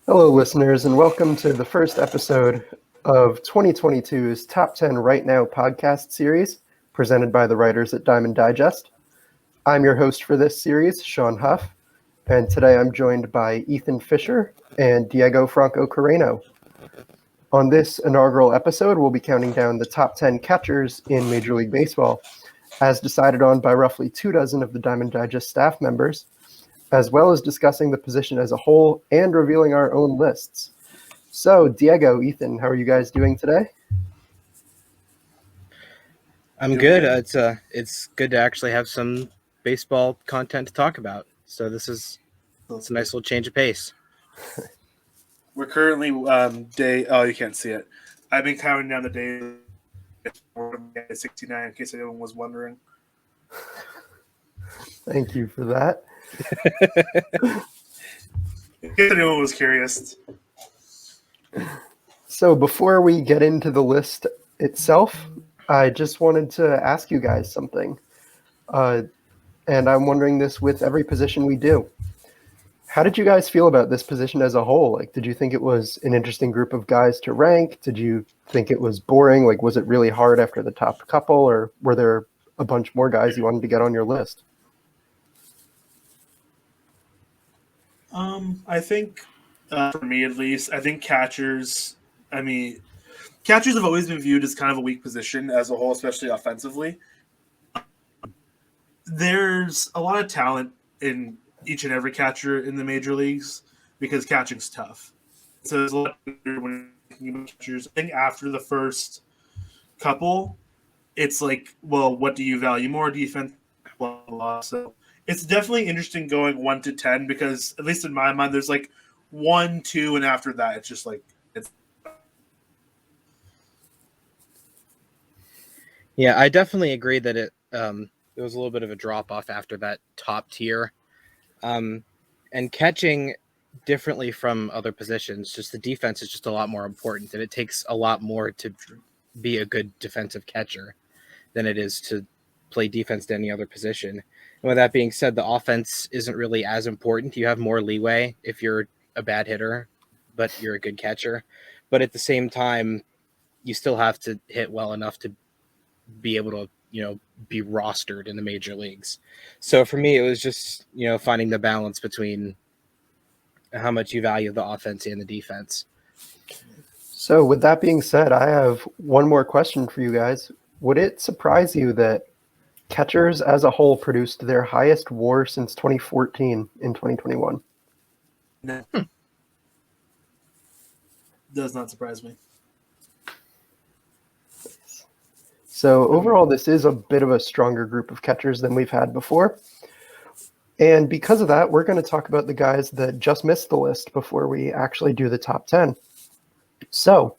Hello, listeners, and welcome to the first episode of 2022's Top 10 Right Now podcast series, presented by the writers at Diamond Digest. I'm your host for this series, Sean Huff, and today I'm joined by Ethan Fisher and Diego Franco-Carreno. On this inaugural episode, we'll be counting down the top 10 catchers in Major League Baseball, as decided on by roughly 24 of the Diamond Digest staff members, as well as discussing the position as a whole and revealing our own lists. So, Diego, Ethan, how are you guys doing today? I'm good. It's good to actually have some baseball content to talk about. So it's a nice little change of pace. We're currently day. Oh, you can't see it. I've been counting down the days. 69, in case anyone was wondering. Thank you for that. In case anyone was curious. So, before we get into the list itself, I just wanted to ask you guys something. And I'm wondering this with every position we do. How did you guys feel about this position as a whole? Like, did you think it was an interesting group of guys to rank? Did you think it was boring? Like, was it really hard after the top couple, or were there a bunch more guys you wanted to get on your list? I think, for me at least, I think catchers. Catchers have always been viewed as kind of a weak position as a whole, especially offensively. There's a lot of talent in each and every catcher in the major leagues because catching's tough. So there's a lot when catchers. I think after the first couple, it's like, well, what do you value more? Defense, blah, blah, blah. So it's definitely interesting going 1 to 10 because, at least in my mind, there's like 1, 2, and after that, it's just like it's. Yeah, I definitely agree that it was a little bit of a drop off after that top tier. And catching differently from other positions, just the defense is just a lot more important, and it takes a lot more to be a good defensive catcher than it is to play defense to any other position. And with that being said, the offense isn't really as important. You have more leeway if you're a bad hitter, but you're a good catcher. But at the same time, you still have to hit well enough to be able to, be rostered in the major leagues. So for me, it was just, finding the balance between how much you value the offense and the defense. So, with that being said, I have one more question for you guys. Would it surprise you that catchers as a whole produced their highest WAR since 2014 in 2021? No. Does not surprise me. So overall, this is a bit of a stronger group of catchers than we've had before. And because of that, we're going to talk about the guys that just missed the list before we actually do the top 10. So,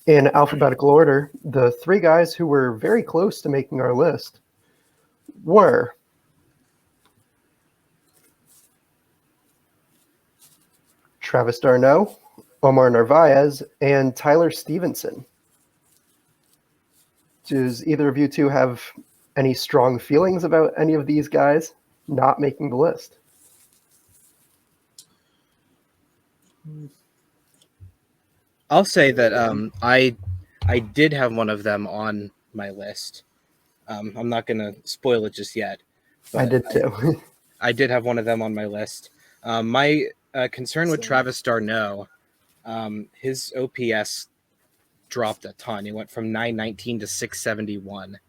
in alphabetical order, the three guys who were very close to making our list were Travis d'Arnaud, Omar Narvaez, and Tyler Stevenson. Does either of you two have any strong feelings about any of these guys not making the list? I'll say that I did have one of them on my list. I'm not going to spoil it just yet. I did too. I did have one of them on my list. My concern with Travis d'Arnaud, his OPS dropped a ton. He went from 919 to 671.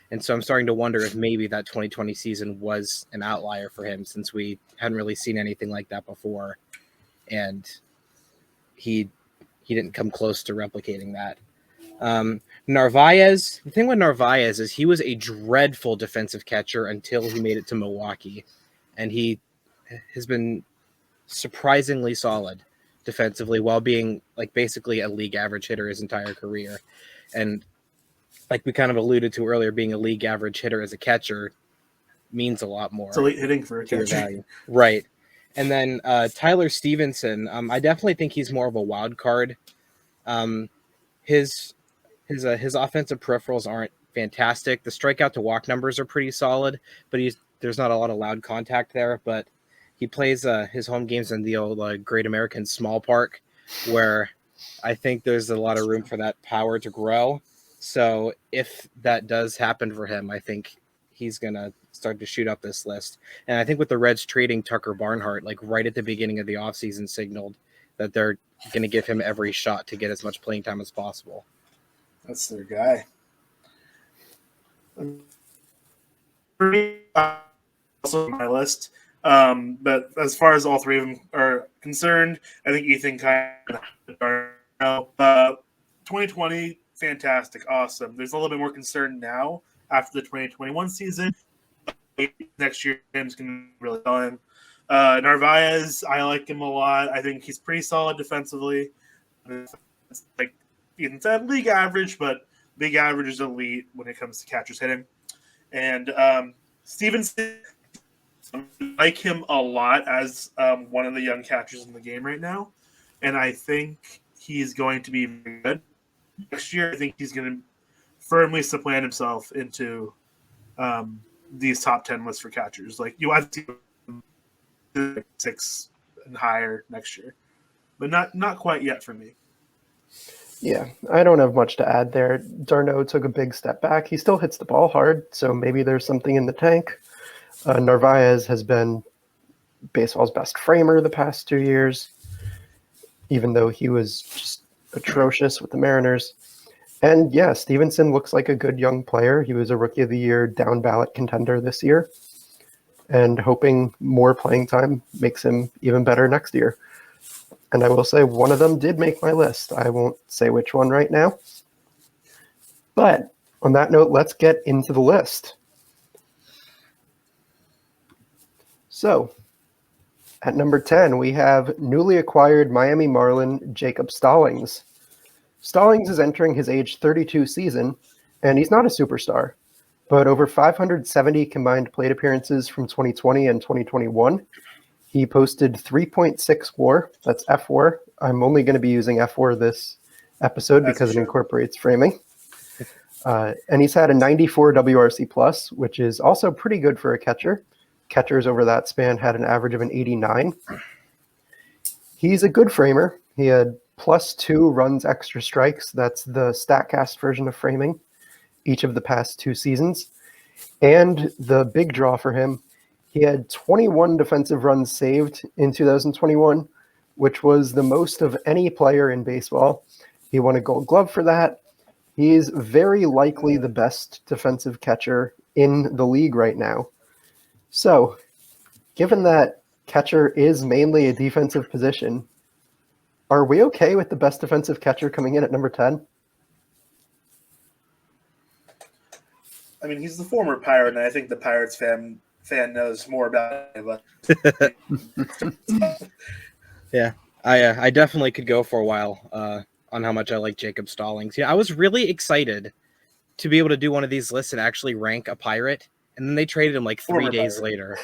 And so I'm starting to wonder if maybe that 2020 season was an outlier for him, since we hadn't really seen anything like that before. And he didn't come close to replicating that. Narvaez, the thing with Narvaez is he was a dreadful defensive catcher until he made it to Milwaukee. And he has been surprisingly solid defensively while being like basically a league average hitter his entire career. And like we kind of alluded to earlier, being a league average hitter as a catcher means a lot more. It's elite hitting for a catcher. Value. Right. And then Tyler Stevenson, I definitely think he's more of a wild card. His offensive peripherals aren't fantastic. The strikeout to walk numbers are pretty solid, but there's not a lot of loud contact there. But he plays his home games in the old Great American Small Park, where I think there's a lot of room for that power to grow. So if that does happen for him, I think he's going to start to shoot up this list. And I think with the Reds trading Tucker Barnhart, like right at the beginning of the offseason, signaled that they're going to give him every shot to get as much playing time as possible. That's their guy. Also on my list. But as far as all three of them are concerned, I think Ethan kind of 2020, fantastic, awesome. There's a little bit more concern now after the 2021 season. Next year, Tim's going to be really fun. Narvaez, I like him a lot. I think he's pretty solid defensively. It's like Ethan said, league average, but league average is elite when it comes to catchers hitting. And Stevenson, I like him a lot as one of the young catchers in the game right now. And I think he's going to be very good. Next year, I think he's going to firmly supplant himself into these top 10 lists for catchers. Like, you have to 6 and higher next year. But not quite yet for me. Yeah, I don't have much to add there. Darno took a big step back. He still hits the ball hard, so maybe there's something in the tank. Narvaez has been baseball's best framer the past 2 years, even though he was just atrocious with the Mariners. And yeah, Stevenson looks like a good young player. He was a Rookie of the Year down ballot contender this year, and hoping more playing time makes him even better next year. And I will say one of them did make my list. I won't say which one right now. But on that note, let's get into the list. So, at number 10, we have newly acquired Miami Marlin Jacob Stallings. Stallings is entering his age 32 season, and he's not a superstar, but over 570 combined plate appearances from 2020 and 2021. He posted 3.6 WAR. That's F-WAR. I'm only going to be using F-WAR this episode because it incorporates framing. And he's had a 94 WRC plus, which is also pretty good for a catcher. Catchers over that span had an average of an 89. He's a good framer. He had +2 runs extra strikes. That's the StatCast version of framing each of the past 2 seasons. And the big draw for him, he had 21 defensive runs saved in 2021, which was the most of any player in baseball. He won a Gold Glove for that. He's very likely the best defensive catcher in the league right now. So, given that catcher is mainly a defensive position, are we okay with the best defensive catcher coming in at number 10? I mean, he's the former Pirate, and I think the Pirates fan knows more about it. Yeah, I definitely could go for a while on how much I like Jacob Stallings. Yeah, I was really excited to be able to do one of these lists and actually rank a Pirate, and then they traded him like 3 days later.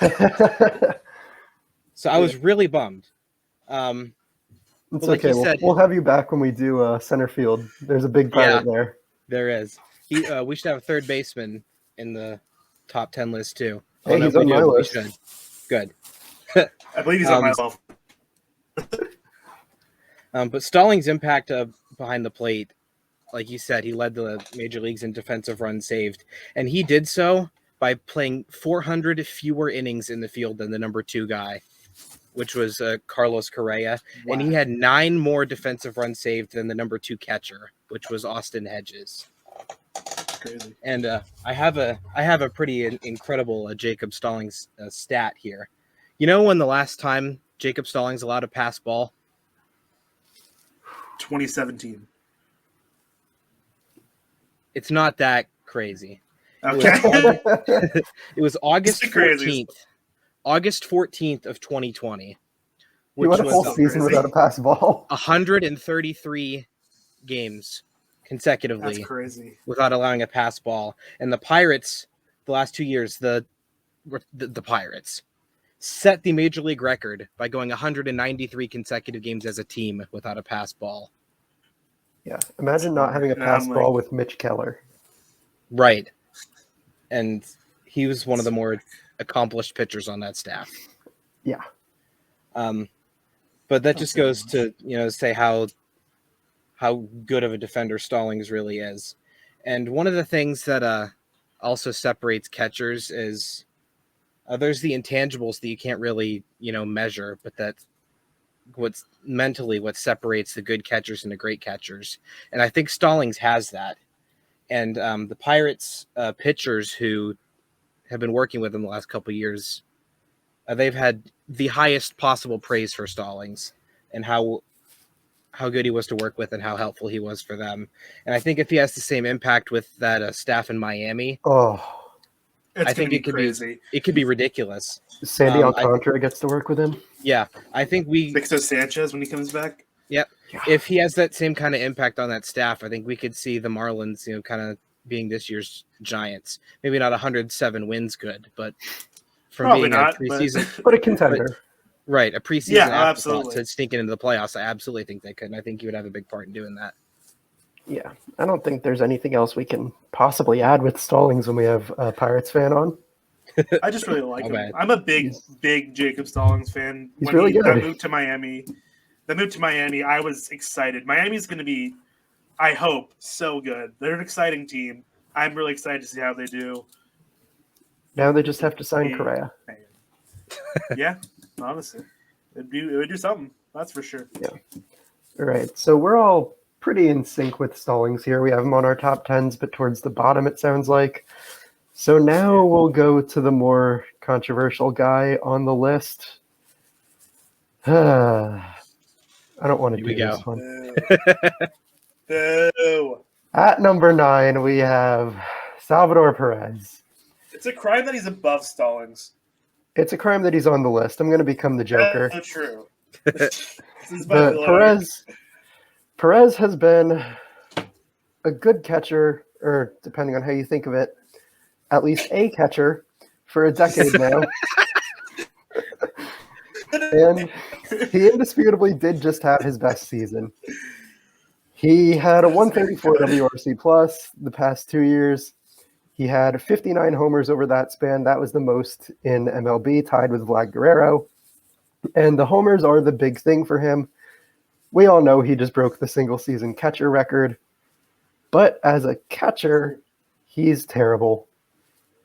So I was really bummed. It's like okay. said, we'll have you back when we do center field. There's a big Pirate there. There is. We should have a third baseman in the top 10 list too. Hey, he's on my list. Good. I believe he's on my list. But Stallings' impact behind the plate, like you said, he led the major leagues in defensive runs saved, and he did so by playing 400 fewer innings in the field than the number 2 guy, which was Carlos Correa. Wow. And he had 9 more defensive runs saved than the number 2 catcher, which was Austin Hedges. Crazy. And I have a pretty incredible Jacob Stallings stat here. You know when the last time Jacob Stallings allowed a pass ball? 2017. It's not that crazy. Okay. It was August 14th. August 14th of 2020. Which was a whole season without a pass ball. 133 games consecutively. That's crazy. Without allowing a pass ball. And the Pirates, the last 2 years, the Pirates set the major league record by going 193 consecutive games as a team without a pass ball. Yeah, imagine not having a pass ball with Mitch Keller. Right. And he was one of the more accomplished pitchers on that staff. Yeah. But that just goes to, say how good of a defender Stallings really is. And one of the things that also separates catchers is there's the intangibles that you can't really, measure, but that what separates the good catchers and the great catchers. And I think Stallings has that. And the Pirates pitchers who have been working with him the last couple of years, they've had the highest possible praise for Stallings and how good he was to work with and how helpful he was for them. And I think if he has the same impact with that staff in Miami, I think it could be ridiculous. Sandy Alcantara gets to work with him. Yeah, I think Victor Sanchez when he comes back. Yep. Yeah. If he has that same kind of impact on that staff, I think we could see the Marlins, kind of being this year's Giants. Maybe not 107 wins good, but from Probably being not, a preseason, but a contender. Right, a preseason absolutely. To sneaking into the playoffs, I absolutely think they could, and I think he would have a big part in doing that. Yeah, I don't think there's anything else we can possibly add with Stallings when we have a Pirates fan on. I just really like him. Bad. I'm a big Jacob Stallings fan. He's really good. That move to Miami, I was excited. Miami's going to be, I hope, so good. They're an exciting team. I'm really excited to see how they do. Now they just have to sign Correa. Yeah, honestly. It would do something. That's for sure. Yeah. All right. So we're all pretty in sync with Stallings here. We have him on our top 10s, but towards the bottom, it sounds like. So now we'll go to the more controversial guy on the list. I don't want to do this one. No. At number 9, we have Salvador Perez. It's a crime that he's above Stallings. It's a crime that he's on the list. I'm going to become the Joker. That's true. But Perez has been a good catcher, or depending on how you think of it, at least a catcher for a decade now. And he indisputably did just have his best season. He had a 134 WRC plus the past 2 years. He had 59 homers over that span. That was the most in MLB, tied with Vlad Guerrero. And the homers are the big thing for him. We all know he just broke the single-season catcher record. But as a catcher, he's terrible.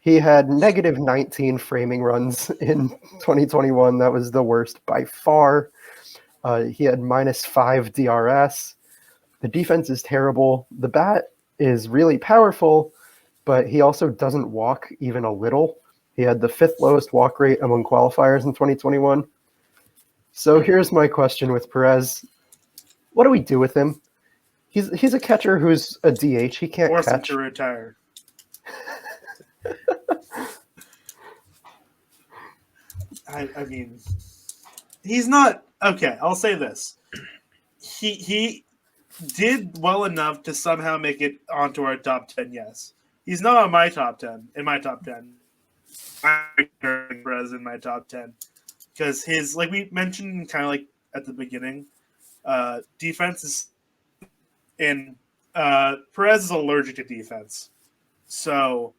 He had negative 19 framing runs in 2021. That was the worst by far. He had minus 5 DRS. The defense is terrible. The bat is really powerful, but he also doesn't walk even a little. He had the 5th lowest walk rate among qualifiers in 2021. So here's my question with Perez. What do we do with him? He's a catcher who's a DH. He can't force catch. Him to retire. I mean, he's not okay. I'll say this: he did well enough to somehow make it onto our top 10. Yes, he's not on my top 10. In my top 10, I'm Perez in my top 10 because his, like we mentioned, kind of like at the beginning, defense is, and Perez is allergic to defense, so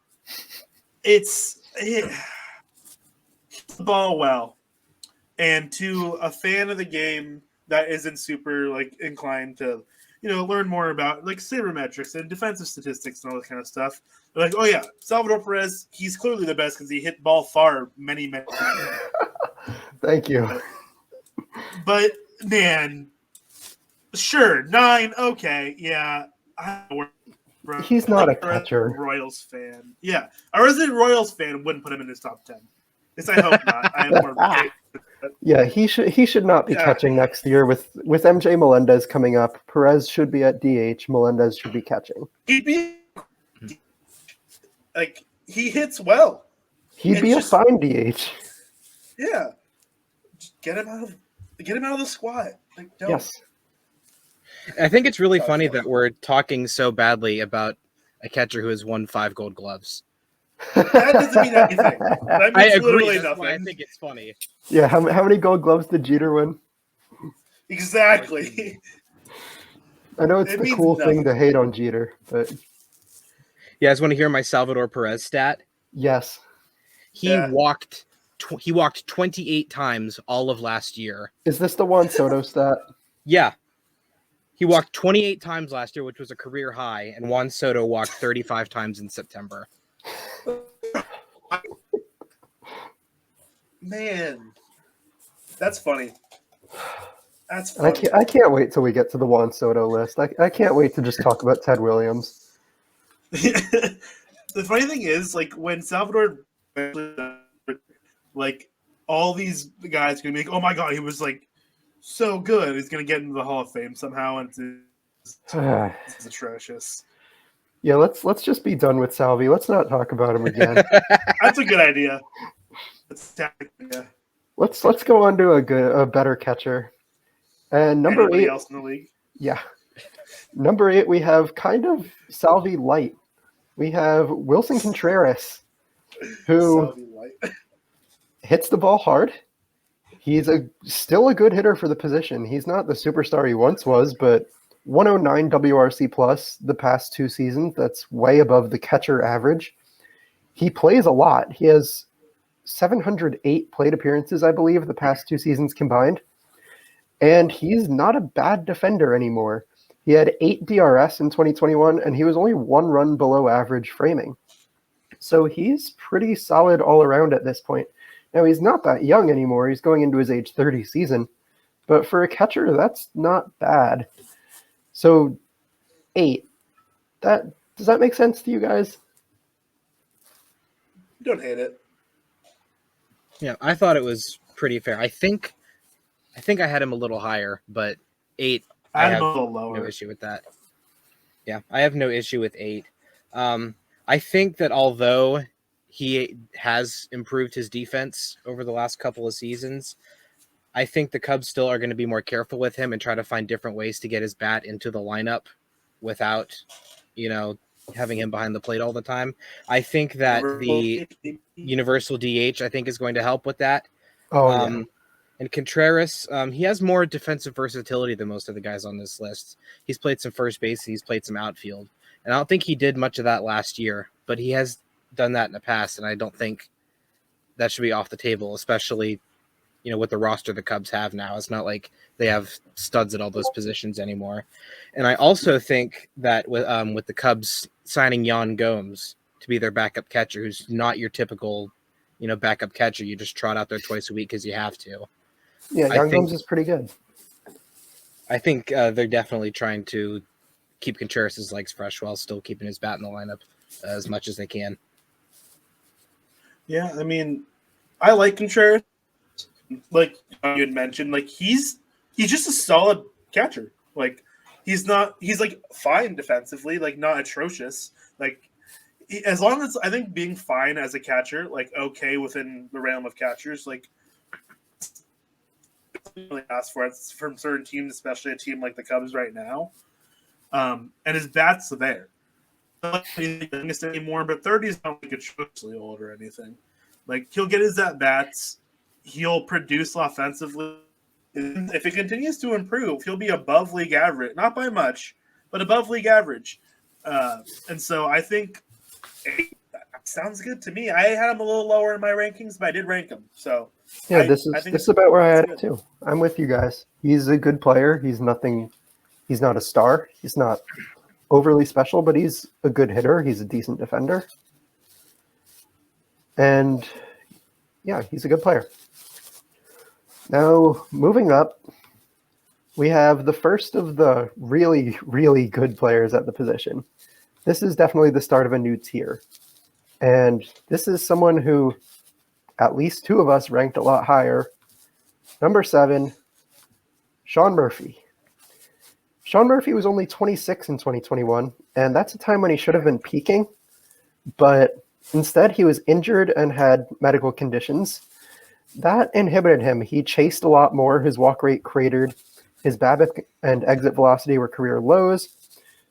it's hit the ball well. And to a fan of the game that isn't super like inclined to, learn more about like sabermetrics and defensive statistics and all that kind of stuff, they're like, oh yeah, Salvador Perez, he's clearly the best because he hit ball far many times. Thank you. But man, sure, 9, okay, yeah. He's not a catcher. Royals fan. Yeah. A resident Royals fan wouldn't put him in his top 10. At least I hope not. I am more Yeah, he should not be catching next year with MJ Melendez coming up. Perez should be at DH. Melendez should be catching. He'd be like he hits well. He'd be a fine DH. Yeah. Just get him out of the squad. Like, yes. I think it's really funny that we're talking so badly about a catcher who has won 5 Gold Gloves. That doesn't mean anything. That means I agree. Literally That's nothing. why I think it's funny. Yeah, how many Gold Gloves did Jeter win? Exactly. I know it's the cool thing to hate on Jeter, but you guys want to hear my Salvador Perez stat? Yes. He walked he walked 28 times all of last year. Is this the Juan Soto stat? Yeah. He walked 28 times last year, which was a career high, and Juan Soto walked 35 times in September. Man, that's funny. That's funny. I can't wait till we get to the Juan Soto list. I can't wait to just talk about Ted Williams. The funny thing is, like, when Salvador, like, all these guys are going to be like, oh my God, he was, like, so good. He's going to get into the Hall of Fame somehow, and it's atrocious. Yeah, let's just be done with Salvi. Let's not talk about him again. That's a good idea. Let's go on to a better catcher. And number Anybody 8 else in the league? Yeah. Number 8, we have kind of Salvi light. We have Wilson Contreras, who hits the ball hard. He's still a good hitter for the position. He's not the superstar he once was, but 109 WRC plus the past 2 seasons. That's way above the catcher average. He plays a lot. He has 708 plate appearances, I believe, the past 2 seasons combined. And he's not a bad defender anymore. He had 8 DRS in 2021, and he was only 1 run below average framing. So he's pretty solid all around at this point. Now, he's not that young anymore. He's going into his age 30 season. But for a catcher, that's not bad. So 8. Does that make sense to you guys? Don't hate it. Yeah, I thought it was pretty fair. I think I had him a little higher, but 8, I have no issue with that. Yeah, I have no issue with 8. I think that although he has improved his defense over the last couple of seasons, I think the Cubs still are going to be more careful with him and try to find different ways to get his bat into the lineup without, having him behind the plate all the time. I think that the universal DH, I think, is going to help with that. Yeah. And Contreras, he has more defensive versatility than most of the guys on this list. He's played some first base, he's played some outfield. And I don't think he did much of that last year, but he has done that in the past, and I don't think that should be off the table, especially, with the roster the Cubs have now. It's not like they have studs at all those positions anymore. And I also think that with the Cubs signing Yan Gomes to be their backup catcher, who's not your typical, backup catcher, you just trot out there twice a week because you have to. Yeah, Yan Gomes is pretty good. I think they're definitely trying to keep Contreras' legs fresh while still keeping his bat in the lineup as much as they can. Yeah, I mean, I like Contreras. Like you had mentioned, like he's just a solid catcher. Like he's like fine defensively, like not atrocious. Like as long as I think being fine as a catcher, like okay within the realm of catchers, like really ask for it from certain teams, especially a team like the Cubs right now. And his bat's there. Not anything anymore, but 30 is not like atrociously old or anything. Like he'll get his at bats. He'll produce offensively. If he continues to improve, he'll be above league average. Not by much, but above league average. And so I think that sounds good to me. I had him a little lower in my rankings, but I did rank him. So yeah, this is about where I had it too. I'm with you guys. He's a good player. He's not a star. He's not overly special, but he's a good hitter. He's a decent defender. And yeah, he's a good player. Now, moving up, we have the first of the really, really good players at the position. This is definitely the start of a new tier. And this is someone who at least 2 of us ranked a lot higher. Number 7, Sean Murphy. Sean Murphy was only 26 in 2021, and that's a time when he should have been peaking. But instead, he was injured and had medical conditions. That inhibited him. He chased a lot more. His walk rate cratered. His BABIP and exit velocity were career lows.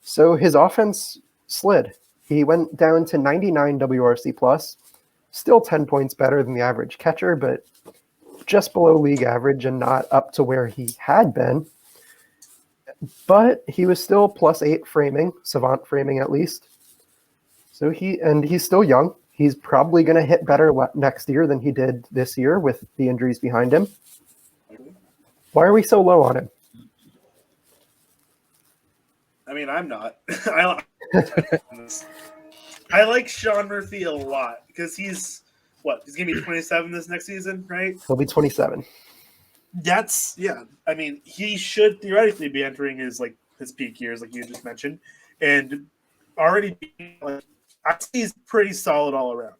So his offense slid. He went down to 99 WRC plus, still 10 points better than the average catcher, but just below league average and not up to where he had been. But he was still +8 framing, savant framing at least. So he's still young. He's probably going to hit better next year than he did this year with the injuries behind him. Why are we so low on him? I mean, I'm not. I like Sean Murphy a lot because he's going to be 27 this next season, right? He'll be 27. I mean, he should theoretically be entering his peak years, like you just mentioned, and already I see he's pretty solid all around.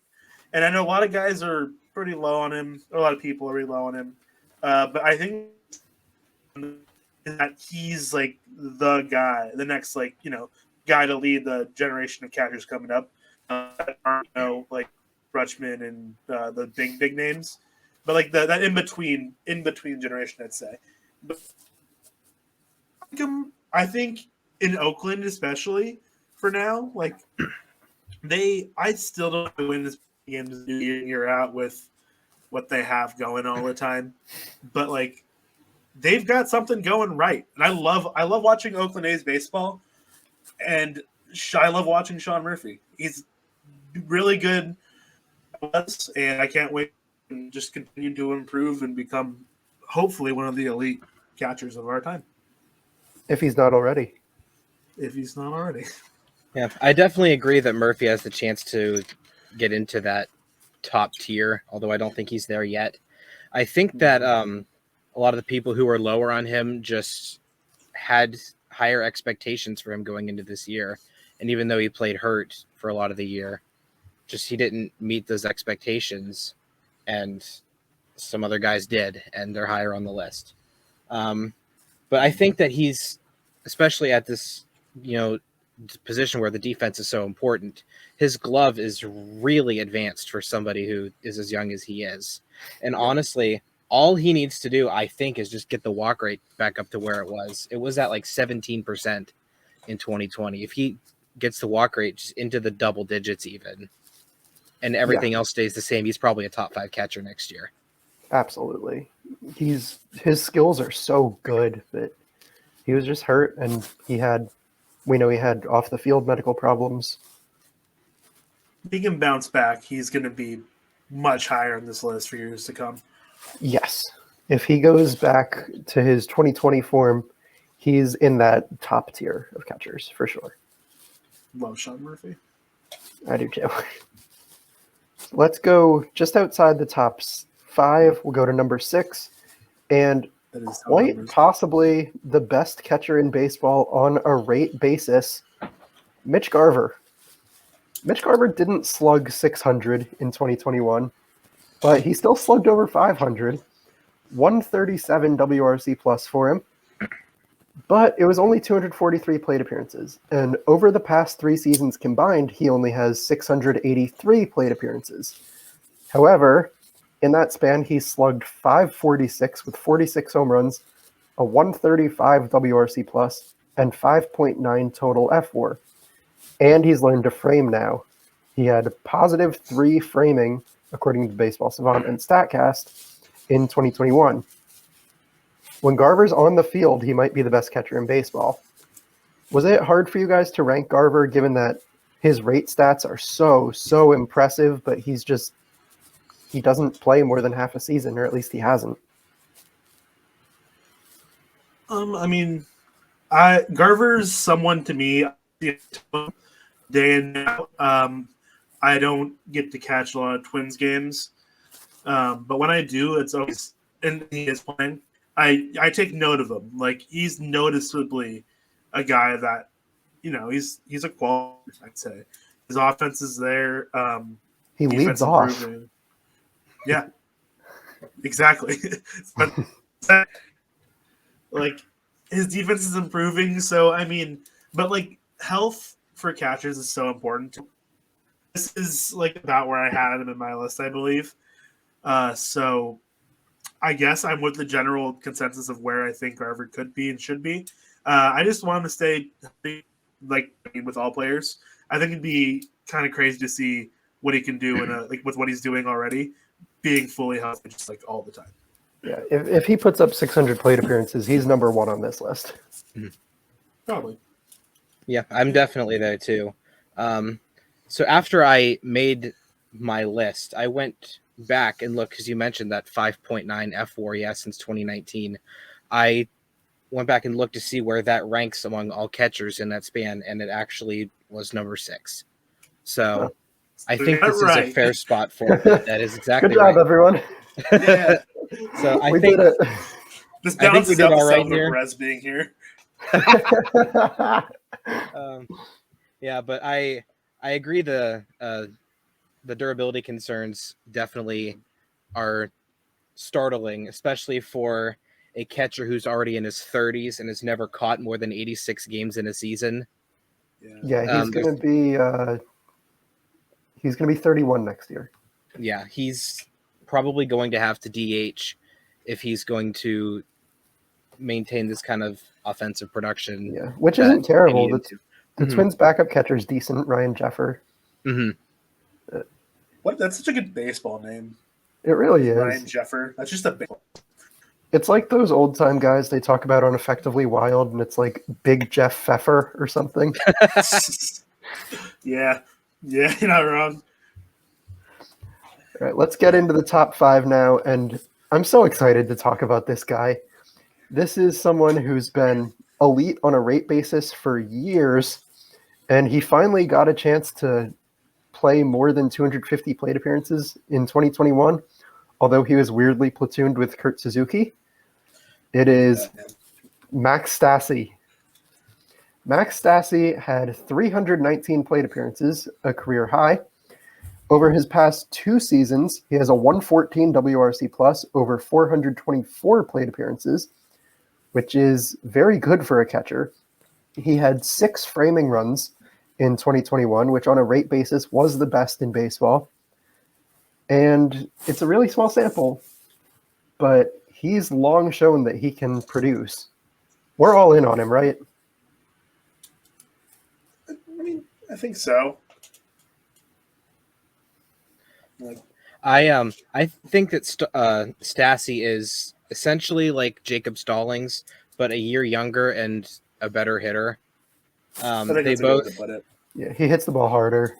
And I know a lot of guys are pretty low on him, or a lot of people are really low on him, but I think that he's like the guy, the next guy to lead the generation of catchers coming up. Like Rutschman and the big names. But like that in between generation, I'd say. But I think in Oakland, especially for now, like I still don't win this games year out with what they have going all the time. But like they've got something going right, and I love watching Oakland A's baseball, and I love watching Sean Murphy. He's really good, and I can't wait. And just continue to improve and become hopefully one of the elite catchers of our time. If he's not already. Yeah, I definitely agree that Murphy has the chance to get into that top tier, although I don't think he's there yet. I think that a lot of the people who are lower on him just had higher expectations for him going into this year. And even though he played hurt for a lot of the year, just he didn't meet those expectations. And some other guys did, and they're higher on the list. But I think that he's, especially at this, position where the defense is so important, his glove is really advanced for somebody who is as young as he is. And honestly, all he needs to do, I think, is just get the walk rate back up to where it was. It was at like 17% in 2020. If he gets the walk rate just into the double digits even, and everything else stays the same, he's probably a top 5 catcher next year. Absolutely. His skills are so good, but he was just hurt, and we know he had off the field medical problems. If he can bounce back, he's going to be much higher on this list for years to come. Yes. If he goes back to his 2020 form, he's in that top tier of catchers for sure. Love Sean Murphy. I do too. Let's go just outside the top 5. We'll go to number 6. And quite possibly the best catcher in baseball on a rate basis, Mitch Garver. Mitch Garver didn't slug 600 in 2021, but he still slugged over 500. 137 WRC plus for him. But it was only 243 plate appearances. And over the past 3 seasons combined, he only has 683 plate appearances. However, in that span, he slugged 546 with 46 home runs, a 135 WRC plus, and 5.9 total F4. And he's learned to frame now. He had a positive 3 framing, according to Baseball Savant and StatCast, in 2021. When Garver's on the field, he might be the best catcher in baseball. Was it hard for you guys to rank Garver, given that his rate stats are so impressive, but he doesn't play more than half a season, or at least he hasn't? I mean, Garver's someone to me, day and out. I don't get to catch a lot of Twins games, but when I do, it's always, and he is playing, I take note of him. Like, he's noticeably a guy that, he's a quality, I'd say. His offense is there. He leads off. Improving. Yeah, exactly. Like, his defense is improving. So, I mean, but like, health for catchers is so important. This is like about where I had him in my list, I believe. So I guess I'm with the general consensus of where I think Garver could be and should be. I just want him to stay like with all players. I think it'd be kind of crazy to see what he can do with what he's doing already, being fully healthy just like all the time. Yeah, if he puts up 600 plate appearances, he's number 1 on this list. Probably. Yeah, I'm definitely there too. So after I made my list, I went back and looked because you mentioned that 5.9 F4 he has since 2019. I went back and looked to see where that ranks among all catchers in that span, and it actually was number 6. So I think this is a fair spot for it. That is exactly right. Good job, everyone. Yeah. So I we think did it. This balances out all right Salvador Perez being here. Yeah, but I agree the durability concerns definitely are startling, especially for a catcher who's already in his 30s and has never caught more than 86 games in a season. Yeah, he's going to be 31 next year. Yeah, he's probably going to have to DH if he's going to maintain this kind of offensive production. Yeah, which isn't terrible. The Twins' backup catcher is decent, Ryan Jeffer. Mm-hmm. That's such a good baseball name. It really is. Ryan Jeffer. That's just a baseball. It's like those old-time guys they talk about on Effectively Wild, and it's like Big Jeff Pfeffer or something. Yeah, you're not wrong. All right, let's get into the top 5 now, and I'm so excited to talk about this guy. This is someone who's been elite on a rate basis for years, and he finally got a chance to play more than 250 plate appearances in 2021, although he was weirdly platooned with Kurt Suzuki. It is Max Stassi. Max Stassi had 319 plate appearances, a career high. Over his past 2 seasons, he has a 114 WRC plus over 424 plate appearances, which is very good for a catcher. He had 6 framing runs in 2021, which on a rate basis was the best in baseball. And it's a really small sample, but he's long shown that he can produce. We're all in on him, right? I mean, I think so. I think that Stassi is essentially like Jacob Stallings, but a year younger and a better hitter. They both, yeah, he hits the ball harder.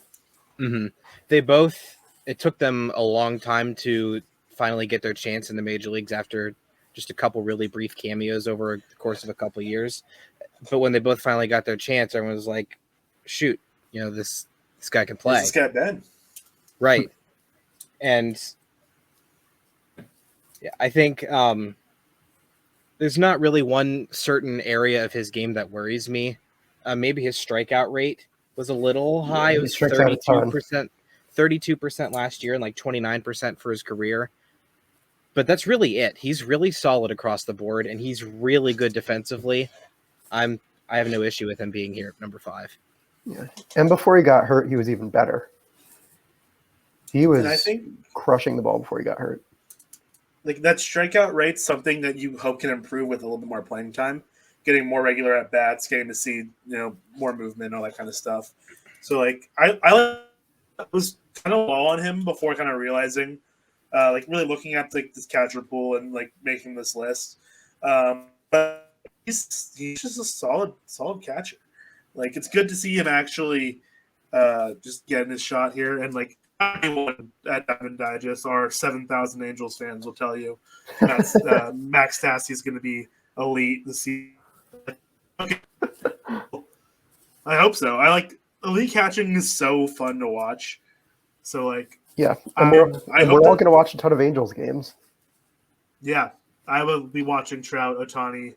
Mm-hmm. They both. It took them a long time to finally get their chance in the major leagues after just a couple really brief cameos over the course of a couple of years. But when they both finally got their chance, everyone was like, "Shoot, this guy can play." This guy Ben, right? And yeah, I think there's not really one certain area of his game that worries me. Maybe his strikeout rate was a little high. Yeah, it was 32%, 32% last year and like 29% for his career. But that's really it. He's really solid across the board, and he's really good defensively. I have no issue with him being here at number 5. Yeah, and before he got hurt, he was even better. He was crushing the ball before he got hurt. Like that strikeout rate's something that you hope can improve with a little bit more playing time, getting more regular at bats, getting to see more movement, all that kind of stuff. So like I was kind of low on him before kind of realizing, like really looking at like this catcher pool and like making this list. But he's just a solid catcher. Like it's good to see him actually just getting his shot here, and like anyone at Diamond Digest, our 7,000 Angels fans will tell you that's Max Stassi is going to be elite this season. Okay. I hope so. I like elite catching is so fun to watch. So like, yeah, and we're all going to watch a ton of Angels games. Yeah, I will be watching Trout, Ohtani,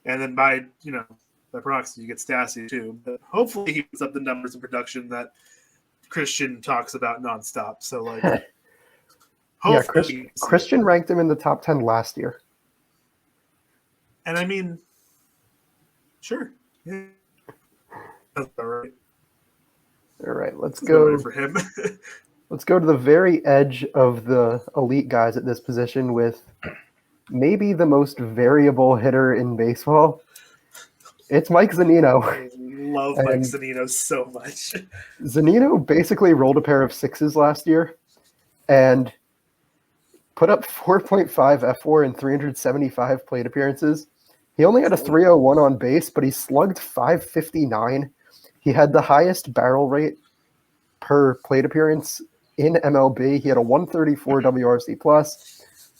and then by proxy you get Stassi too. But hopefully he puts up the numbers and production that Christian talks about nonstop. So like, yeah, Christian ranked him in the top 10 last year. And I mean, sure. Yeah. That's all right. All right, let's go for him. Let's go to the very edge of the elite guys at this position with maybe the most variable hitter in baseball. It's Mike Zunino. I love Mike Zunino so much. Zunino basically rolled a pair of 6s last year and put up 4.5 F4 in 375 plate appearances. He only had a 301 on base, but he slugged 559. He had the highest barrel rate per plate appearance in MLB. He had a 134 WRC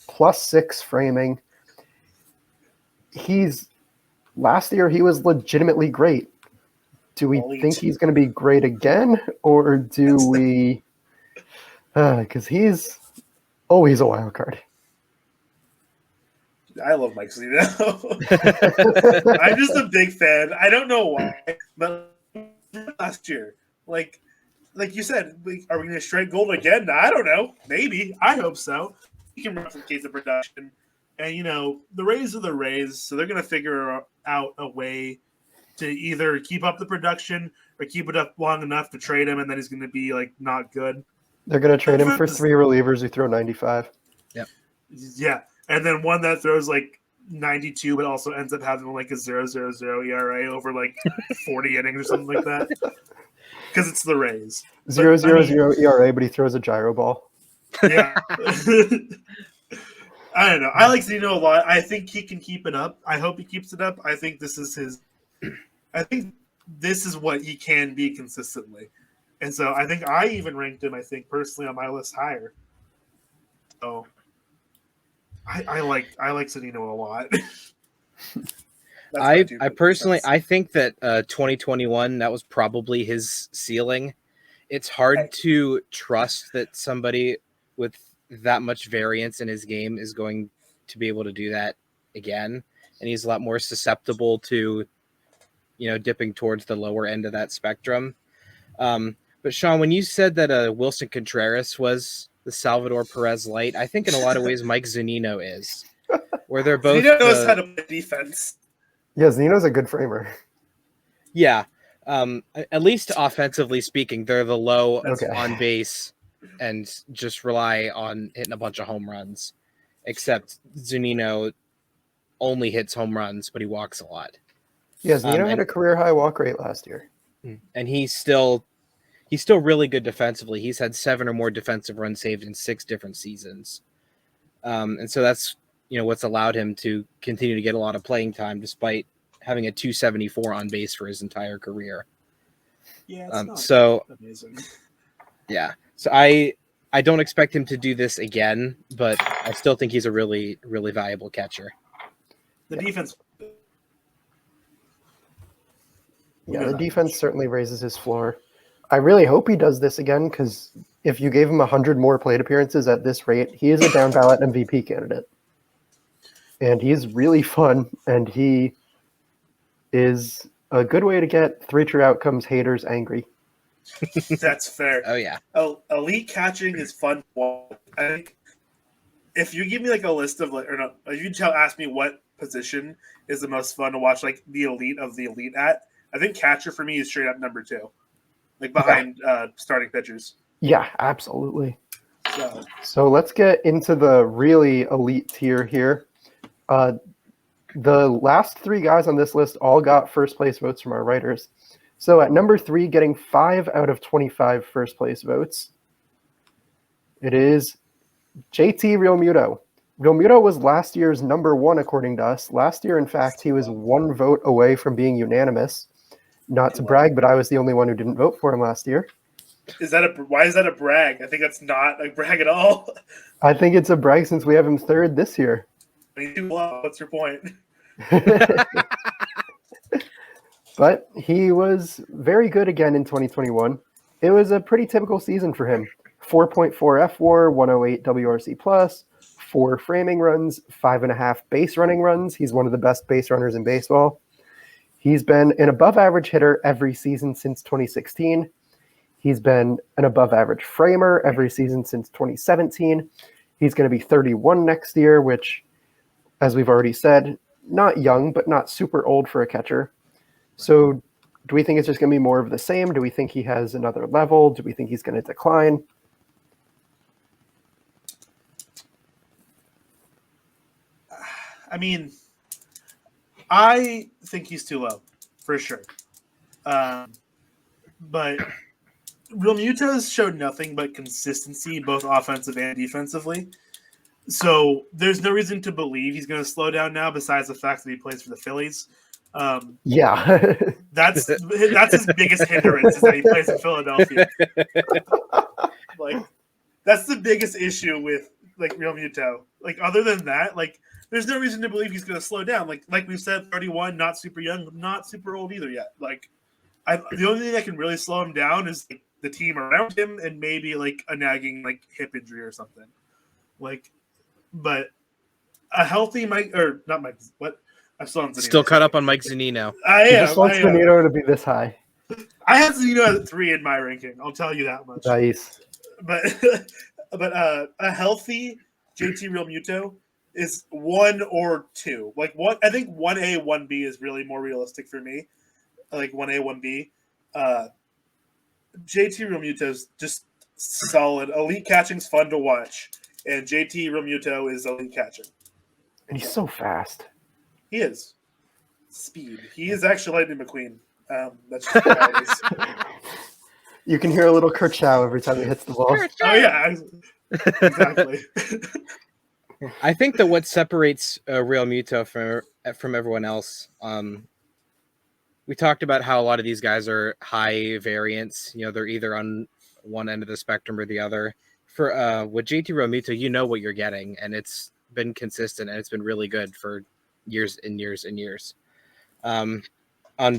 plus 6 framing. Last year he was legitimately great. Do we think he's going to be great again, or do we? Because he's always a wild card. I love Mike Zunino. I'm just a big fan. I don't know why, but last year, like you said, are we going to strike gold again? I don't know. Maybe. I hope so. He can replicate the production. And, the Rays are the Rays, so they're going to figure out a way to either keep up the production or keep it up long enough to trade him, and then he's going to be, not good. They're going to trade him for 3 relievers who throw 95. Yep. Yeah. And then one that throws, 92, but also ends up having, a 0.000 ERA over, 40 innings or something like that. Because it's the Rays. 0.000 ERA, but he throws a gyro ball. Yeah. I don't know. I like Zeno a lot. I think he can keep it up. I hope he keeps it up. I think this is what he can be consistently. And so I think I even ranked him, personally on my list higher. So I like Zunino a lot. I personally, I think that 2021, that was probably his ceiling. It's hard to trust that somebody with that much variance in his game is going to be able to do that again. And he's a lot more susceptible to, dipping towards the lower end of that spectrum. But Sean, when you said that Wilson Contreras was the Salvador Perez light, I think in a lot of ways Mike Zunino is. Where they're both... Zunino knows how to play defense. Yeah, Zunino's a good framer. Yeah. At least offensively speaking, they're the low on base and just rely on hitting a bunch of home runs. Except Zunino only hits home runs, but he walks a lot. Yeah, Zunino had a career high walk rate last year. And he's still really good defensively. He's had 7 or more defensive runs saved in 6 different seasons. And so that's, what's allowed him to continue to get a lot of playing time despite having a 274 on base for his entire career. Yeah, it's not so amazing. Yeah. So I don't expect him to do this again, but I still think he's a really, really valuable catcher. The defense. Yeah, the defense certainly raises his floor. I really hope he does this again, because if you gave him 100 more plate appearances at this rate, he is a down ballot MVP candidate. And he's really fun, and he is a good way to get 3 true outcomes haters angry. That's fair. Oh, yeah. Elite catching is fun. I think if you give me a list of if you ask me what position is the most fun to watch, the elite of the elite at, I think catcher for me is straight up number 2, behind starting pitchers. Yeah, absolutely. So let's get into the really elite tier here. The last 3 guys on this list all got first place votes from our writers. So at number 3, getting 5 out of 25 first place votes, it is JT Riomudo. Riomudo was last year's number 1, according to us. Last year, in fact, he was 1 vote away from being unanimous. Not to brag, but I was the only one who didn't vote for him last year. Why is that a brag? I think that's not a brag at all. I think it's a brag since we have him 3rd this year. What's your point? But he was very good again in 2021. It was a pretty typical season for him. 4.4 FWAR, 108 WRC+, 4 framing runs, 5.5 base running runs. He's one of the best base runners in baseball. He's been an above-average hitter every season since 2016. He's been an above-average framer every season since 2017. He's going to be 31 next year, which, as we've already said, not young, but not super old for a catcher. So do we think it's just going to be more of the same? Do we think he has another level? Do we think he's going to decline? I mean, I think he's too low, for sure. But Realmuto's showed nothing but consistency, both offensive and defensively. So there's no reason to believe he's going to slow down now, besides the fact that he plays for the Phillies. Yeah. That's his biggest hindrance, is that he plays in Philadelphia. That's the biggest issue with like Riomudo. Like other than that, like there's no reason to believe he's going to slow down. Like we've said, 31, not super young, not super old either yet. Like the only thing that can really slow him down is like, the team around him and maybe like a nagging like hip injury or something. Like, but a healthy Mike or not Mike? What? I'm still on Zanino. Still caught up on Mike Zanino. I He am. just wants Zanino to be this high. I have Zanino at 3 in my ranking. I'll tell you that much. Nice. But a healthy JT Realmuto is 1 or 2. Like one, I think 1A, 1B is really more realistic for me. Like 1A, 1B. JT Realmuto is just solid. Elite catching's fun to watch, and JT Realmuto is elite catching. And he's so fast. He is. Speed. He is actually Lightning McQueen. That's just how it is. You can hear a little kerchow every time he hits the ball. Oh yeah, exactly. I think that what separates Riomuto from everyone else, we talked about how a lot of these guys are high variance. You know, they're either on one end of the spectrum or the other. For with JT Riomuto, you know what you're getting, and it's been consistent and it's been really good for years and years and years. On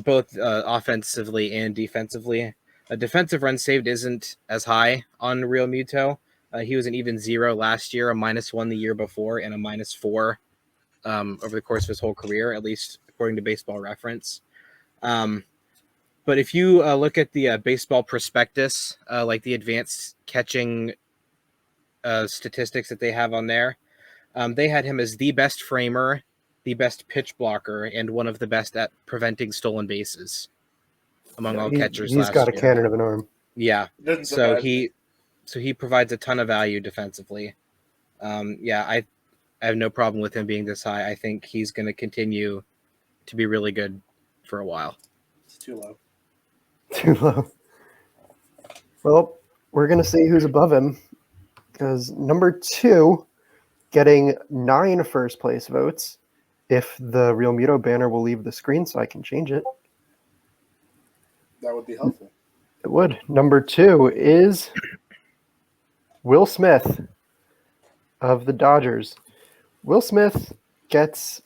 both offensively and defensively. A defensive run saved isn't as high on Riomuto. He was an even 0 last year, a -1 the year before, and a -4 over the course of his whole career, at least according to Baseball Reference. But if you look at the baseball prospectus, like the advanced catching statistics that they have on there, they had him as the best framer, the best pitch blocker, and one of the best at preventing stolen bases among all catchers. He's got a cannon of an arm. Yeah. So he provides a ton of value defensively. I have no problem with him being this high. I think he's going to continue to be really good for a while. It's too low. Too low. Well, we're going to see who's above him, because number 2, getting 9 first place votes, if the Riomuto banner will leave the screen so I can change it. That would be helpful. It would. Number 2 is Will Smith of the Dodgers. Will Smith gets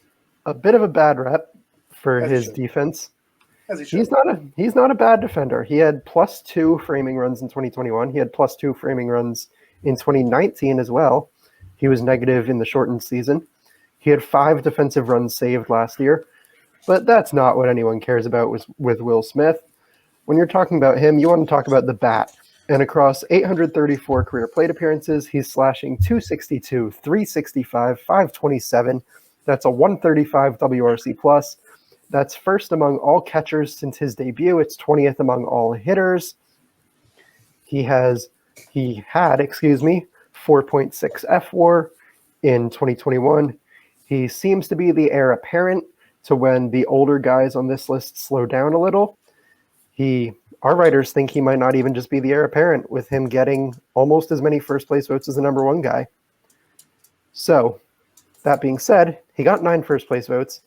a bit of a bad rep for his defense. He's not a bad defender. He had +2 framing runs in 2021. He had +2 framing runs in 2019 as well. He was negative in the shortened season. He had 5 defensive runs saved last year. But that's not what anyone cares about with Will Smith. When you're talking about him, you want to talk about the bat. And across 834 career plate appearances, he's slashing .262, .365, .527. That's a 135 WRC plus. That's first among all catchers since his debut. It's 20th among all hitters. He had 4.6 F-WAR in 2021. He seems to be the heir apparent to when the older guys on this list slow down a little. Our writers think he might not even just be the heir apparent, with him getting almost as many first place votes as the number 1 guy. So, that being said, he got 9 first place votes.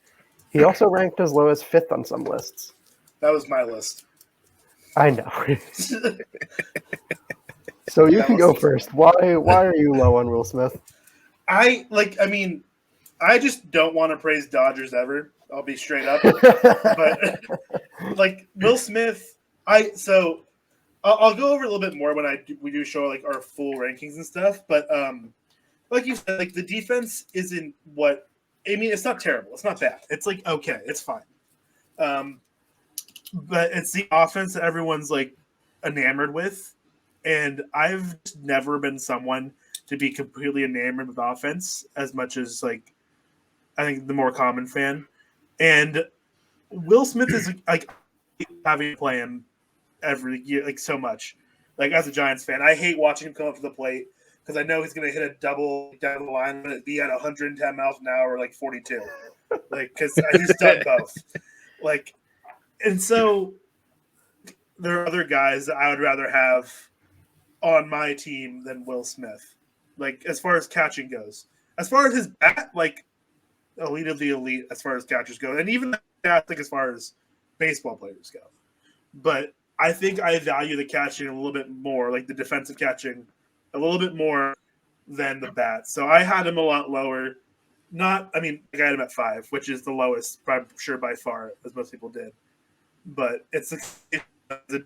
He also ranked as low as 5th on some lists. That was my list. I know. So you can go first. Why are you low on Will Smith? I just don't want to praise Dodgers ever. I'll be straight up. But like Will Smith, I'll go over a little bit more when we do show like our full rankings and stuff. But like you said, like the defense isn't what it's not terrible. It's not bad. It's like okay, it's fine. But it's the offense that everyone's like enamored with, and I've never been someone to be completely enamored with offense as much as like I think the more common fan. And Will Smith is like having to play him every year, like so much. Like as a Giants fan, I hate watching him come up to the plate because I know he's going to hit a double down the line and be at 110 miles an hour, like 42. Like because he's done both. Like, and so there are other guys that I would rather have on my team than Will Smith. Like as far as catching goes, as far as his bat, like elite of the elite as far as catchers go, and even I think as far as baseball players go. But I think I value the catching a little bit more, like the defensive catching, a little bit more than the bats. So I had him a lot lower. I had him at 5, which is the lowest, I'm sure by far, as most people did. But it's a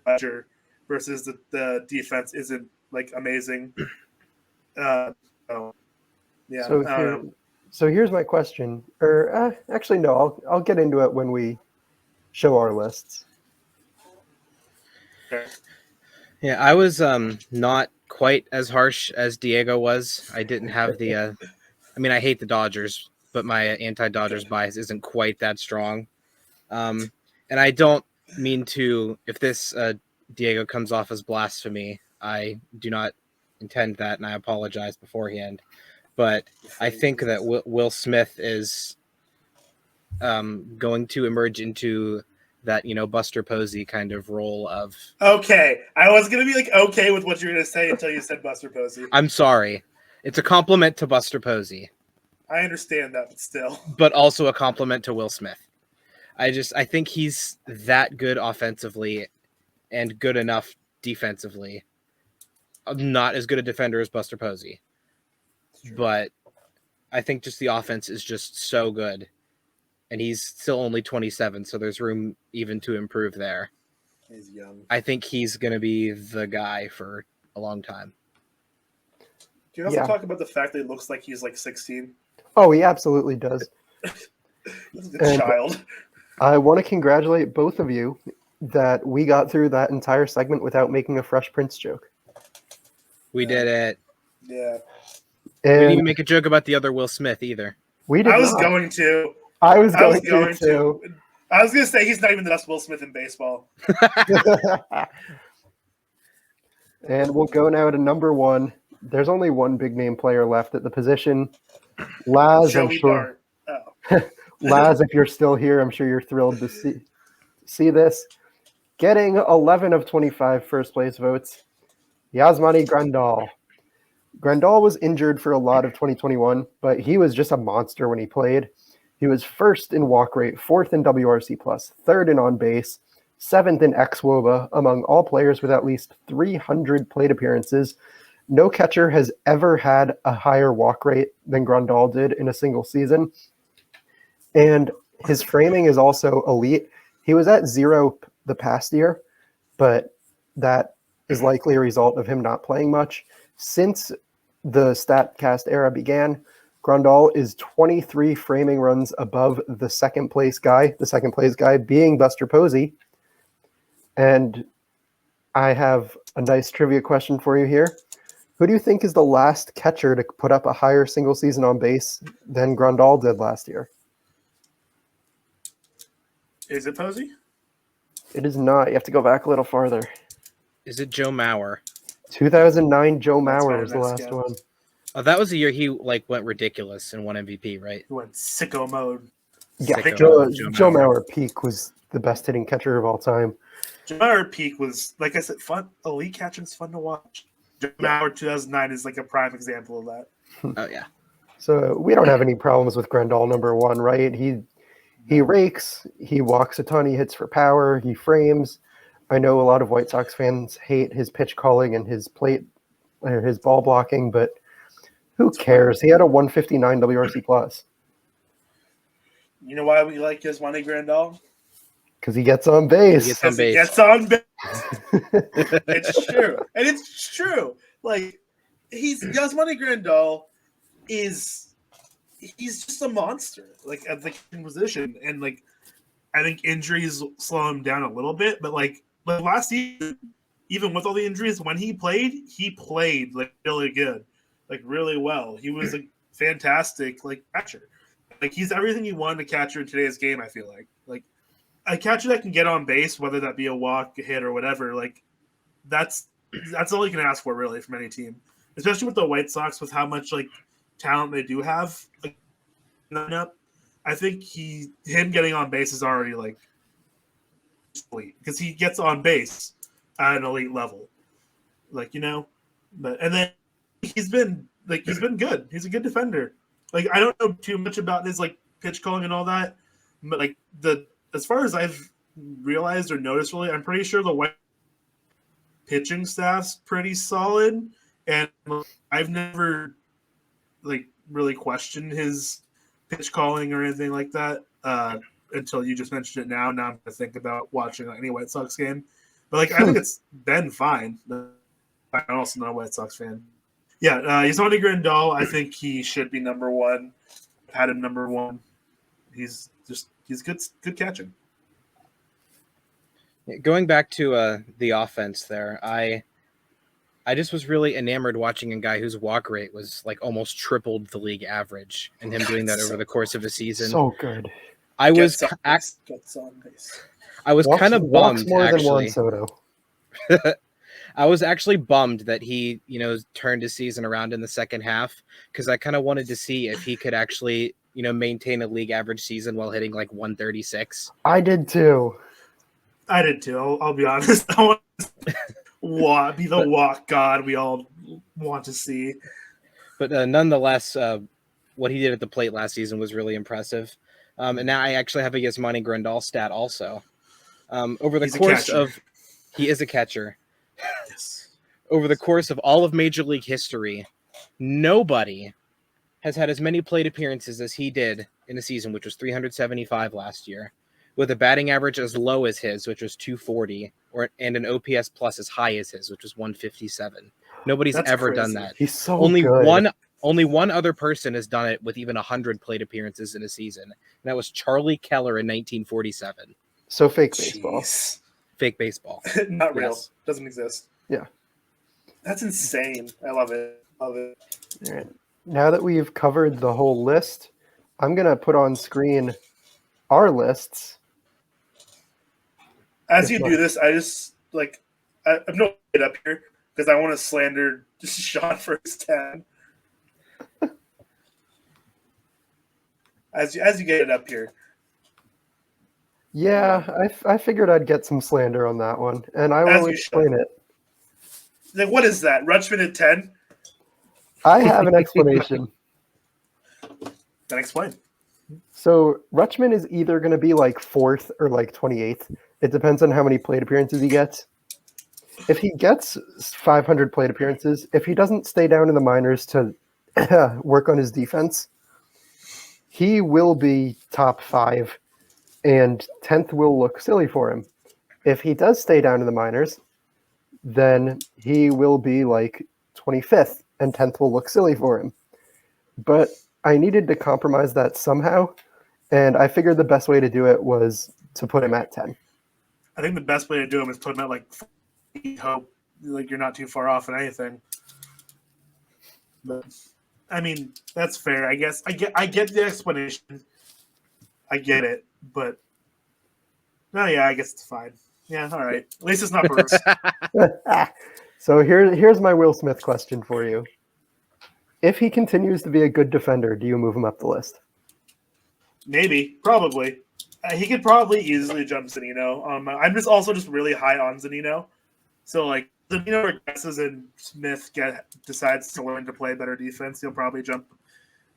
Dodger versus the defense isn't like amazing. So yeah. So here's my question. Or actually, no, I'll get into it when we show our lists. Okay. Yeah, I was not quite as harsh as Diego was. I didn't have the. I hate the Dodgers, but my anti-Dodgers bias isn't quite that strong. And I don't mean to. If this Diego comes off as blasphemy, I do not intend that, and I apologize beforehand. But I think that Will Smith is going to emerge into that, Buster Posey kind of role of. Okay, I was gonna be like okay with what you were gonna say until you said Buster Posey. I'm sorry, it's a compliment to Buster Posey. I understand that, but still. But also a compliment to Will Smith. I think he's that good offensively and good enough defensively. Not as good a defender as Buster Posey, but I think just the offense is just so good. And he's still only 27, so there's room even to improve there. He's young. I think he's going to be the guy for a long time. Do you also talk about the fact that he looks like he's like 16? Oh, he absolutely does. He's a child. I want to congratulate both of you that we got through that entire segment without making a Fresh Prince joke. We did it. Yeah. And we didn't even make a joke about the other Will Smith either. We did. I was going to. I was going to. I was going to say he's not even the best Will Smith in baseball. And we'll go now to number 1. There's only one big name player left at the position. Laz, I'm sure. Laz, if you're still here, I'm sure you're thrilled to see this. Getting 11 of 25 first place votes, Yasmani Grandal. Grandal was injured for a lot of 2021, but he was just a monster when he played. He was first in walk rate, 4th in WRC+, 3rd in on base, 7th in xWOBA among all players with at least 300 plate appearances. No catcher has ever had a higher walk rate than Grandal did in a single season. And his framing is also elite. He was at 0 the past year, but that is likely a result of him not playing much. Since the StatCast era began, Grandal is 23 framing runs above the second place guy being Buster Posey. And I have a nice trivia question for you here. Who do you think is the last catcher to put up a higher single season on base than Grandal did last year? Is it Posey? It is not. You have to go back a little farther. Is it Joe Mauer? 2009 Joe Mauer was the last one. Oh, that was the year he went ridiculous and won MVP, right? He went sicko mode. Yeah, Joe Mauer peak was the best hitting catcher of all time. Joe Mauer peak was, like I said, fun. Elite catching is fun to watch. Joe Mauer 2009 is like a prime example of that. Oh yeah. So we don't have any problems with Grandal number 1, right? He rakes, he walks a ton, he hits for power, he frames. I know a lot of White Sox fans hate his pitch calling and his ball blocking, but who cares? He had a 159 WRC+. You know why we like Yasmani Grandal? Because he gets on base. He gets on base. It's true. And it's true. Like, Yasmani Grandal he's just a monster, like, at the position. And, like, I think injuries slow him down a little bit. But, like last season, even with all the injuries, when he played, like, really good. Like, really well. He was a fantastic, like, catcher. Like, he's everything you want in a catcher in today's game, I feel like. Like, a catcher that can get on base, whether that be a walk, a hit, or whatever, like, that's all you can ask for, really, from any team. Especially with the White Sox, with how much, like, talent they do have. Like, I think him getting on base is already, like, elite. Because he gets on base at an elite level. Like, But and then he's been good. He's a good defender. Like, I don't know too much about his, like, pitch calling and all that, but, like, as far as I've realized or noticed, really, I'm pretty sure the White pitching staff's pretty solid, And I've never like really questioned his pitch calling or anything like that until you just mentioned it now. Now I'm going to think about watching any White Sox game. But like I think it's been fine. I'm also not a White Sox fan. Yeah, he's Monty Grandalstad. I think he should be number one. Had him number one. He's good catching. Going back to the offense there, I just was really enamored watching a guy whose walk rate was like almost tripled the league average, and him doing that over the course of a season. So good. I was Gets on base. I was kind of bummed more actually. Than Juan Soto. I was actually bummed that he, turned his season around in the second half, because I kind of wanted to see if he could actually, maintain a league average season while hitting like 136. I did too. I'll be honest. I want to be the walk god we all want to see. But nonetheless, what he did at the plate last season was really impressive. And now I actually have a Monty Grandalstad also. Over the course of, he is a catcher. Yes. Over the course of all of Major League history, nobody has had as many plate appearances as he did in a season, which was 375 last year, with a batting average as low as his, which was 240, and an OPS plus as high as his, which was 157. Nobody's ever done that. He's so good. Only one other person has done it with even 100 plate appearances in a season, and that was Charlie Keller in 1947. So fake baseball. Jeez. Fake baseball. Not real. Doesn't exist. Yeah. That's insane. I love it. Love it. All right. Now that we've covered the whole list, I'm going to put on screen our lists. As you do this, I just, I've no it up here because I want to slander Sean for his 10. As you get it up here. Yeah, I figured I'd get some slander on that one, and I will explain it. Like, what is that? Rutschman at 10? I have an explanation. Then explain. So Rutschman is either going to be like 4th or like 28th. It depends on how many plate appearances he gets. If he gets 500 plate appearances, if he doesn't stay down in the minors to work on his defense, he will be top 5, and 10th will look silly for him. If he does stay down in the minors, then he will be like 25th, and 10th will look silly for him. But I needed to compromise that somehow, and I figured the best way to do it was to put him at 10. I think the best way to do him is put him at hope you're not too far off in anything. But I mean, that's fair. I guess I get the explanation. I get it, but no, yeah, I guess it's fine. Yeah, all right. At least it's not Bruce. So here's my Will Smith question for you. If he continues to be a good defender, do you move him up the list? Maybe, probably. He could probably easily jump Zunino. I'm just really high on Zunino. So Zunino regresses and Smith decides to learn to play better defense, he'll probably jump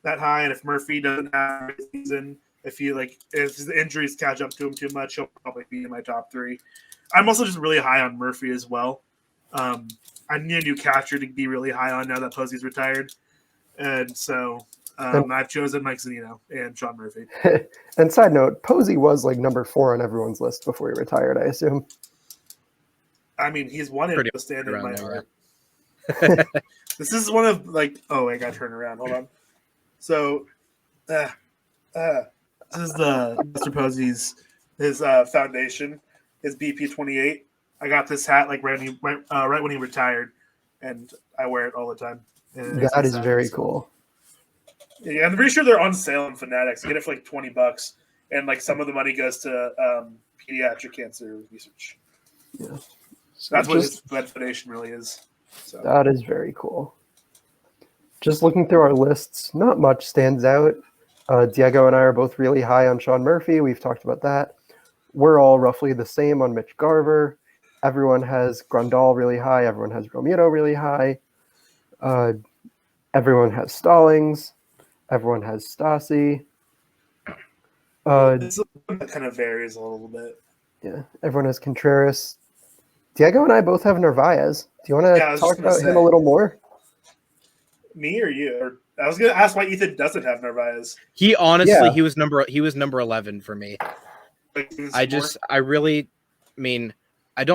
that high. And if Murphy doesn't have a season, if his injuries catch up to him too much, he'll probably be in my top 3. I'm also just really high on Murphy as well. I need a new catcher to be really high on now that Posey's retired. And so I've chosen Mike Zunino and Sean Murphy. And side note, Posey was number 4 on everyone's list before he retired, I assume. I mean, he's one in the stand in my heart. This is one of oh, I got to turn around. Hold on. So, this is Mr. Posey's his foundation, his BP28. I got this hat right when he retired, and I wear it all the time. That is very cool. Yeah, I'm pretty sure they're on sale on Fanatics. You get it for $20, and some of the money goes to pediatric cancer research. Yeah, so that's what his foundation really is. So. That is very cool. Just looking through our lists, not much stands out. Diego and I are both really high on Sean Murphy. We've talked about that. We're all roughly the same on Mitch Garver. Everyone has Grandal really high. Everyone has Riomudo really high. Everyone has Stallings. Everyone has Stassi. This kind of varies a little bit. Yeah, everyone has Contreras. Diego and I both have Narvaez. Do you want to talk about him a little more? Me or you? Or I was gonna ask why Ethan doesn't have Narvaez. He honestly, Yeah. he was number 11 for me. Like, I don't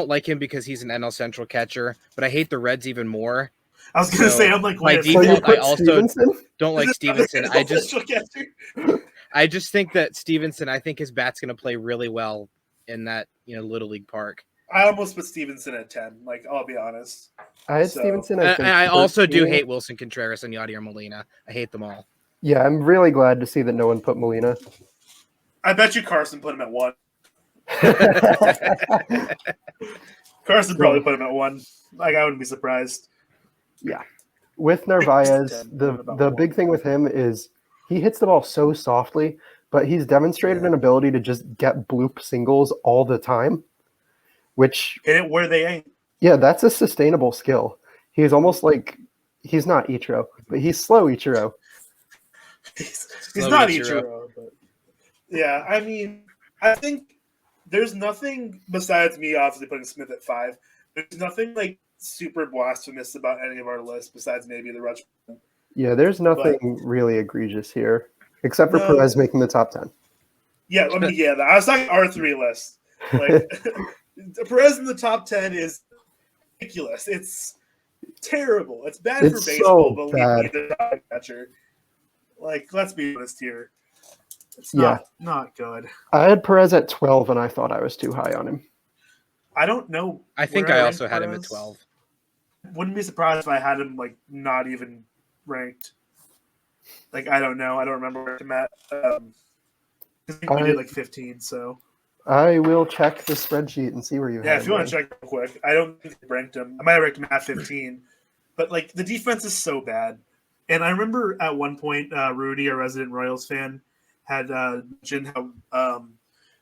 like him because he's an NL Central catcher, but I hate the Reds even more. I was gonna So, say, I'm like, by wait, So you default, I put also Stevenson? don't like Stevenson. Catcher? I just think that Stevenson, I think his bat's going to play really well in that, Little League park. I almost put Stevenson at 10. Like, I'll be honest. I had So- Stevenson. And I also do 13. hate Wilson Contreras and Yadier Molina. I hate them all. Yeah, I'm really glad to see that no one put Molina. I bet you Carson put him at 1. Carson probably put him at 1. Like, I wouldn't be surprised. Yeah. With Narvaez, the big thing with him is he hits the ball so softly, but he's demonstrated an ability to just get bloop singles all the time, which... Hit it where they ain't. Yeah, that's a sustainable skill. He's almost like... He's not Ichiro, but he's slow Ichiro. He's Slow not Ichiro. Ichiro, but... Yeah, I mean, I think there's nothing besides me obviously putting Smith at 5. There's nothing like super blasphemous about any of our lists besides maybe the Rush. Yeah, there's nothing really egregious here, except for Perez making the top 10. Yeah, I mean, yeah, I was talking R3 list. Like, Perez in the top 10 is ridiculous. It's terrible. It's bad It's for baseball, so but bad. we need a dog catcher. Like, let's be honest here. It's not good. I had Perez at 12, and I thought I was too high on him. I don't know. I think where I ranked also had him at Perez. 12. Wouldn't be surprised if I had him like not even ranked. Like, I don't know. I don't remember where I'm at. I think we did like 15. So I will check the spreadsheet and see where you yeah, have if you want to check real quick, I don't think I ranked him. I might have ranked him at 15, but like the defense is so bad. And I remember at one point, Rudy, a resident Royals fan, had mentioned how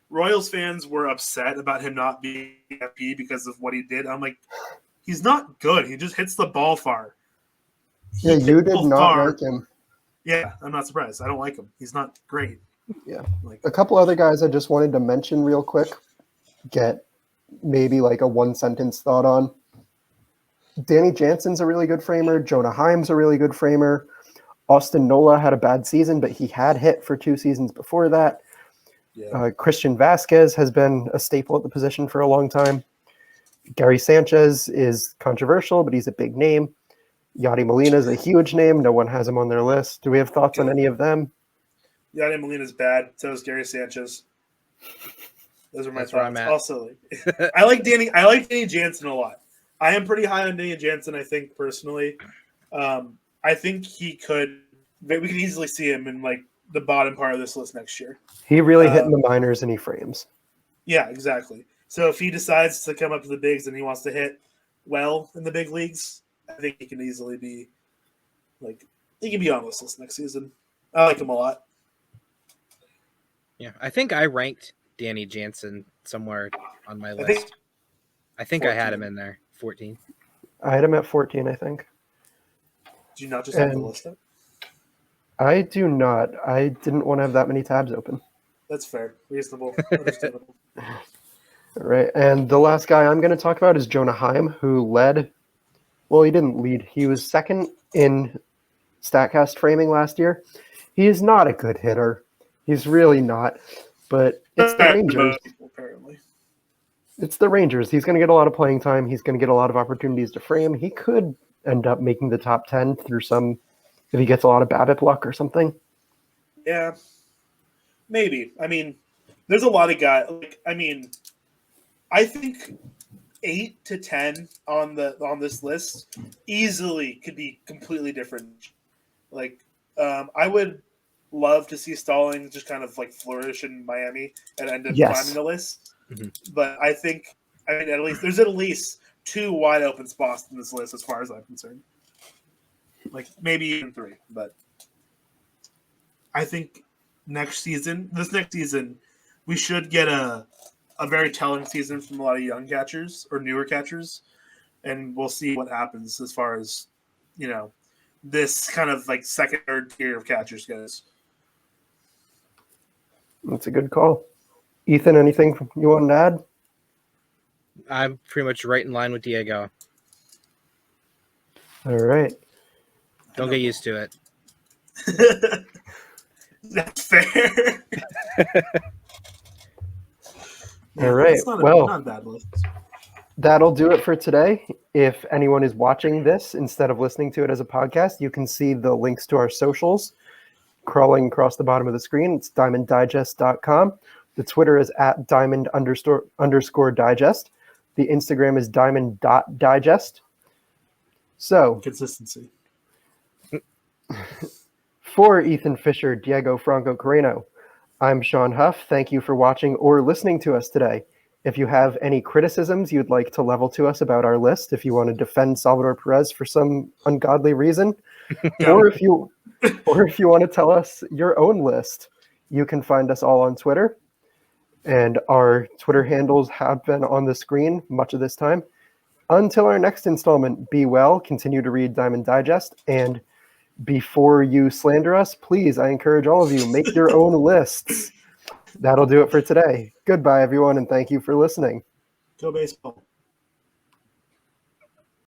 Royals fans were upset about him not being FP because of what he did. I'm like, he's not good. He just hits the ball far. Yeah, you did not like him. Yeah, I'm not surprised. I don't like him. He's not great. Yeah. Like, A couple other guys I just wanted to mention real quick, get maybe like a one-sentence thought on. Danny Jansen's a really good framer. Jonah Heim's a really good framer. Austin Nola had a bad season, but he had hit for 2 seasons before that. yeah. Christian Vasquez has been a staple at the position for a long time. Gary Sanchez is controversial, but he's a big name. Yadi Molina is a huge name. No one has him on their list. Do we have thoughts on any of them? Yadier Molina's bad. So is Gary Sanchez. Those are my That's where I'm thoughts. at. Also, like, I like Danny Jansen a lot. I am pretty high on Danny Jansen, I think, personally. I think we could easily see him in like the bottom part of this list next year. He really hit in the minors and he frames. Yeah, exactly. So if he decides to come up to the bigs and he wants to hit well in the big leagues, I think he can easily be like he can be on this list next season. I like him a lot. Yeah, I think I ranked Danny Jansen somewhere on my list. I think I had him in there, 14. I had him at 14, I think. Do you not just have the list up? I do not. I didn't want to have that many tabs open. That's fair. Reasonable. Understandable. All right. And the last guy I'm going to talk about is Jonah Heim, who led. Well, he didn't lead. He was second in StatCast framing last year. He is not a good hitter. He's really not. But it's the Rangers. Apparently. It's the Rangers. He's going to get a lot of playing time. He's going to get a lot of opportunities to frame. He could end up making the top 10 through if he gets a lot of BABIP luck or something. Yeah, maybe. I mean, there's a lot of guys. Like, I mean, I think 8 to 10 on this list easily could be completely different. Like, I would love to see Stallings just kind of like flourish in Miami and end up climbing the list. Mm-hmm. But I think, there's at least 2 wide open spots in this list as far as I'm concerned. Like maybe even 3, but I think this next season, we should get a very telling season from a lot of young catchers or newer catchers, and we'll see what happens as far as, this kind of like second, third tier of catchers goes. That's a good call. Ethan, anything you want to add? I'm pretty much right in line with Diego. All right. Don't get used to it. That's fair. All right. That's not Well, not a bad list. that'll do it for today. If anyone is watching this instead of listening to it as a podcast, you can see the links to our socials crawling across the bottom of the screen. It's diamonddigest.com. The Twitter is at diamond_digest. The Instagram is diamond.digest. So, Consistency. for Ethan Fisher, Diego Franco-Carreno, I'm Sean Huff. Thank you for watching or listening to us today. If you have any criticisms you'd like to level to us about our list, if you want to defend Salvador Perez for some ungodly reason, or if you want to tell us your own list, you can find us all on Twitter. And our Twitter handles have been on the screen much of this time. Until our next installment, be well, continue to read Diamond Digest, and before you slander us, please, I encourage all of you, make your own lists. That'll do it for today. Goodbye, everyone, and thank you for listening. Go baseball.